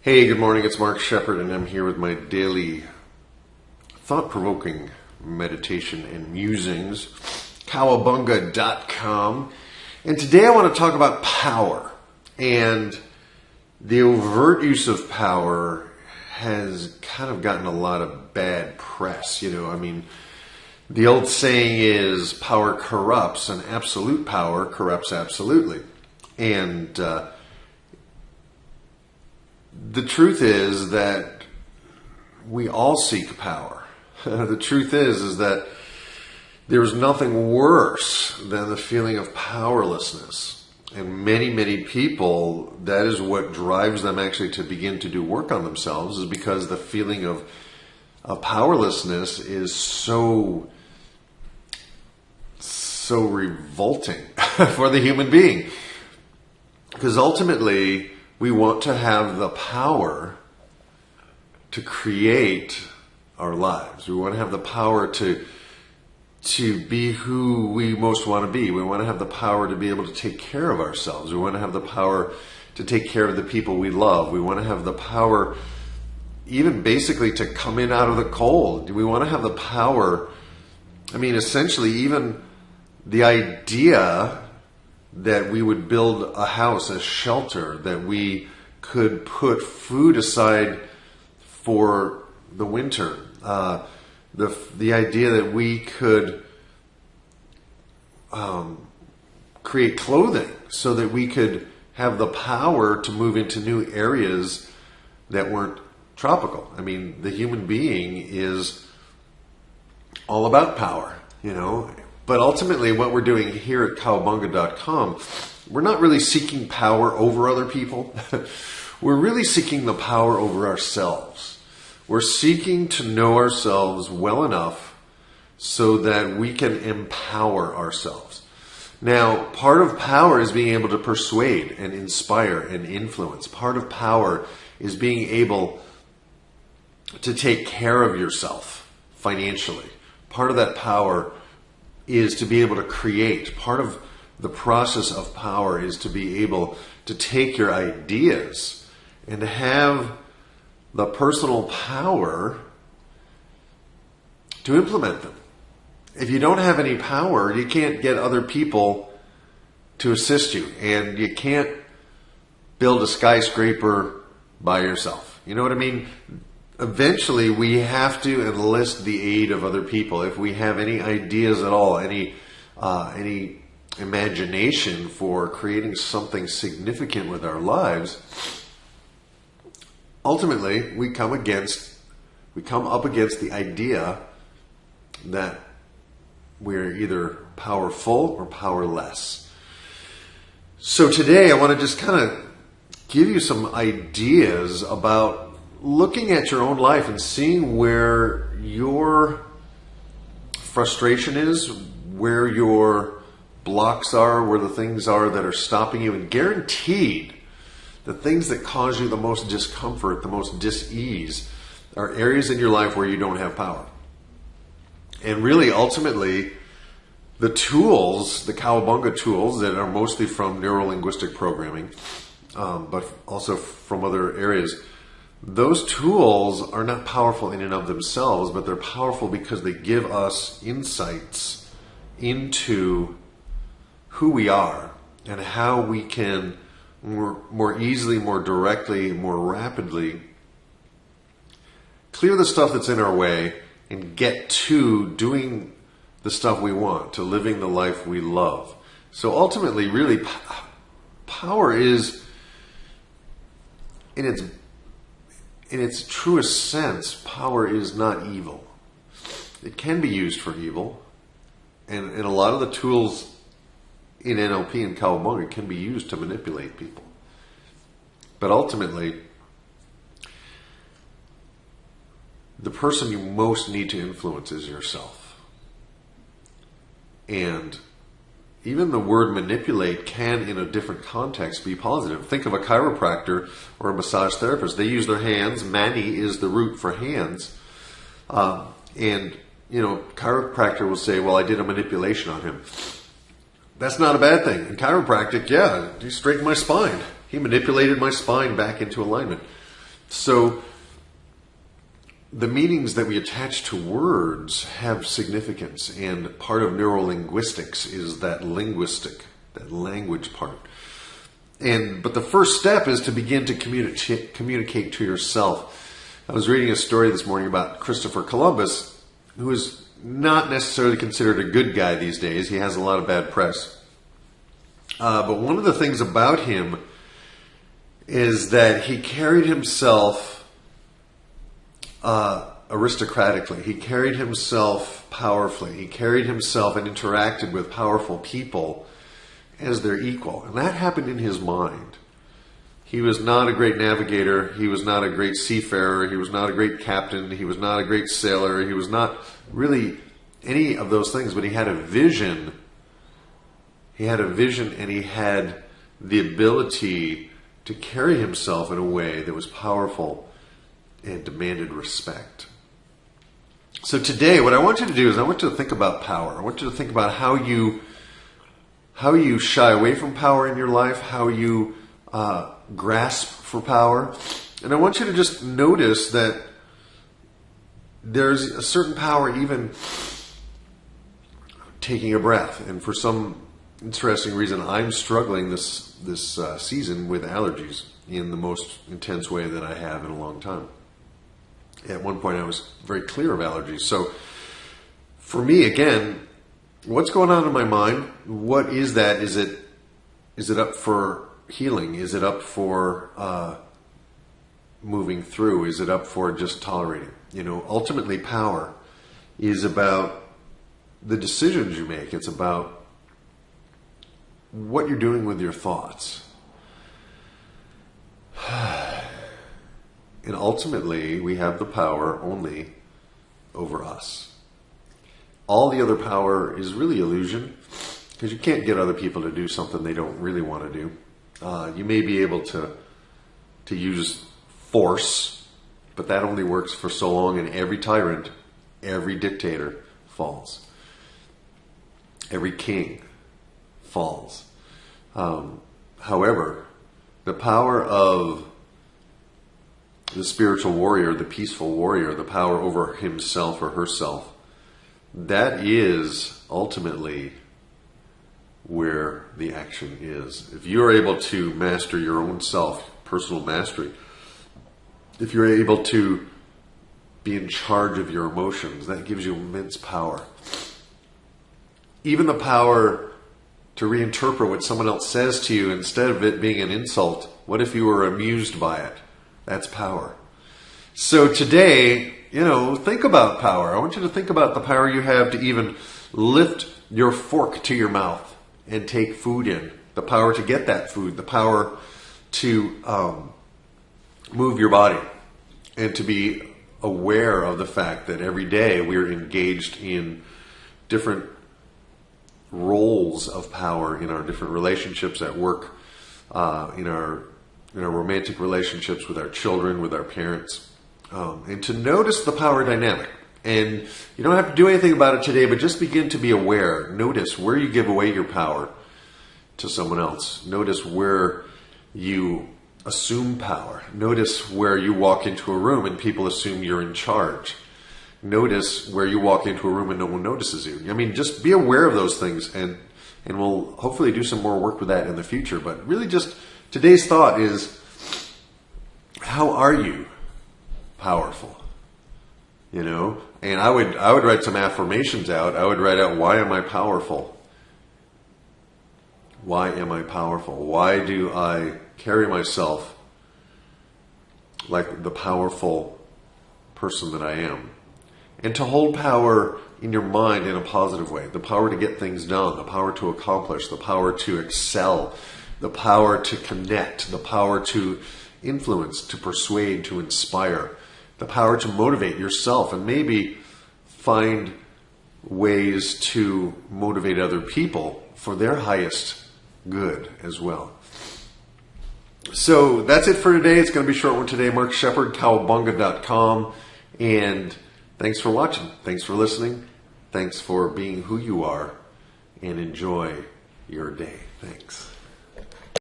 Hey, good morning. It's Mark Shepard, and I'm here with my daily thought-provoking meditation and musings, cowabunga.com. And today I want to talk about power. And the overt use of power has kind of gotten a lot of bad press. The old saying is power corrupts, and absolute power corrupts absolutely. And the truth is that we all seek power. The truth is that there's nothing worse than the feeling of powerlessness. And many people, that is what drives them actually to begin to do work on themselves, is because the feeling of powerlessness is so revolting for the human being. Because ultimately, we want to have the power to create our lives. We want to have the power to be who we most want to be. We want to have the power to be able to take care of ourselves. We want to have the power to take care of the people we love. We want to have the power even basically to come in out of the cold. We want to have the power, essentially even the idea that we would build a house, a shelter, that we could put food aside for the winter. The idea that we could create clothing so that we could have the power to move into new areas that weren't tropical. The human being is all about power, But ultimately, what we're doing here at cowabunga.com, we're not really seeking power over other people. We're really seeking the power over ourselves. We're seeking to know ourselves well enough so that we can empower ourselves. Now, part of power is being able to persuade and inspire and influence. Part of power is being able to take care of yourself financially. Part of that power is to be able to create. Part of the process of power is to be able to take your ideas and to have the personal power to implement them. If you don't have any power, you can't get other people to assist you, and you can't build a skyscraper by yourself. You know what I mean? Eventually, we have to enlist the aid of other people. If we have any ideas at all, any imagination for creating something significant with our lives, ultimately we come up against the idea that we're either powerful or powerless. So today, I want to just kind of give you some ideas about looking at your own life and seeing where your frustration is, where your blocks are, where the things are that are stopping you, and guaranteed the things that cause you the most discomfort, the most dis-ease, are areas in your life where you don't have power. And really, ultimately, the tools, the Cowabunga tools that are mostly from neuro-linguistic programming, but also from other areas, those tools are not powerful in and of themselves, but they're powerful because they give us insights into who we are and how we can more easily, more directly, more rapidly clear the stuff that's in our way and get to doing the stuff we want, to living the life we love. So ultimately, really, power is, in its truest sense, power is not evil. It can be used for evil, and a lot of the tools in NLP and Cowabunga can be used to manipulate people. But ultimately, the person you most need to influence is yourself. And even the word manipulate can, in a different context, be positive. Think of a chiropractor or a massage therapist. They use their hands. Mani is the root for hands. And chiropractor will say, well, I did a manipulation on him. That's not a bad thing. In chiropractic, he straightened my spine. He manipulated my spine back into alignment. So the meanings that we attach to words have significance, and part of neurolinguistics is that language part. But the first step is to begin to communicate to yourself. I was reading a story this morning about Christopher Columbus, who is not necessarily considered a good guy these days. He has a lot of bad press. But one of the things about him is that he carried himself aristocratically. He carried himself powerfully. He carried himself and interacted with powerful people as their equal. And that happened in his mind. He was not a great navigator. He was not a great seafarer. He was not a great captain. He was not a great sailor. He was not really any of those things, but he had a vision. He had a vision, and he had the ability to carry himself in a way that was powerful and demanded respect. So today, what I want you to do is I want you to think about power. I want you to think about how you shy away from power in your life, how you grasp for power. And I want you to just notice that there's a certain power even taking a breath. And for some interesting reason, I'm struggling this season with allergies in the most intense way that I have in a long time. At one point, I was very clear of allergies. So for me, again, what's going on in my mind? What is that? Is it up for healing? Is it up for moving through? Is it up for just tolerating? Ultimately, power is about the decisions you make. It's about what you're doing with your thoughts. And ultimately, we have the power only over us. All the other power is really illusion, because you can't get other people to do something they don't really want to do. You may be able to use force, but that only works for so long, and every tyrant, every dictator falls. Every king falls. However, the power of the spiritual warrior, the peaceful warrior, the power over himself or herself, that is ultimately where the action is. If you're able to master your own self, personal mastery, if you're able to be in charge of your emotions, that gives you immense power. Even the power to reinterpret what someone else says to you, instead of it being an insult, what if you were amused by it? That's power. So today, think about power. I want you to think about the power you have to even lift your fork to your mouth and take food in. The power to get that food. The power to move your body. And to be aware of the fact that every day we're engaged in different roles of power in our different relationships at work, in our romantic relationships with our children, with our parents, and to notice the power dynamic. And you don't have to do anything about it today, but just begin to be aware. Notice where you give away your power to someone else. Notice where you assume power. Notice where you walk into a room and people assume you're in charge. Notice where you walk into a room and no one notices you. Just be aware of those things, and we'll hopefully do some more work with that in the future. But really just today's thought is, how are you powerful? And I would write some affirmations out. I would write out, why am I powerful? Why am I powerful? Why do I carry myself like the powerful person that I am? And to hold power in your mind in a positive way. The power to get things done, the power to accomplish, the power to excel, the power to connect, the power to influence, to persuade, to inspire, the power to motivate yourself, and maybe find ways to motivate other people for their highest good as well. So that's it for today. It's going to be a short one today. Mark Shepard, cowabunga.com. And thanks for watching. Thanks for listening. Thanks for being who you are. And enjoy your day. Thanks.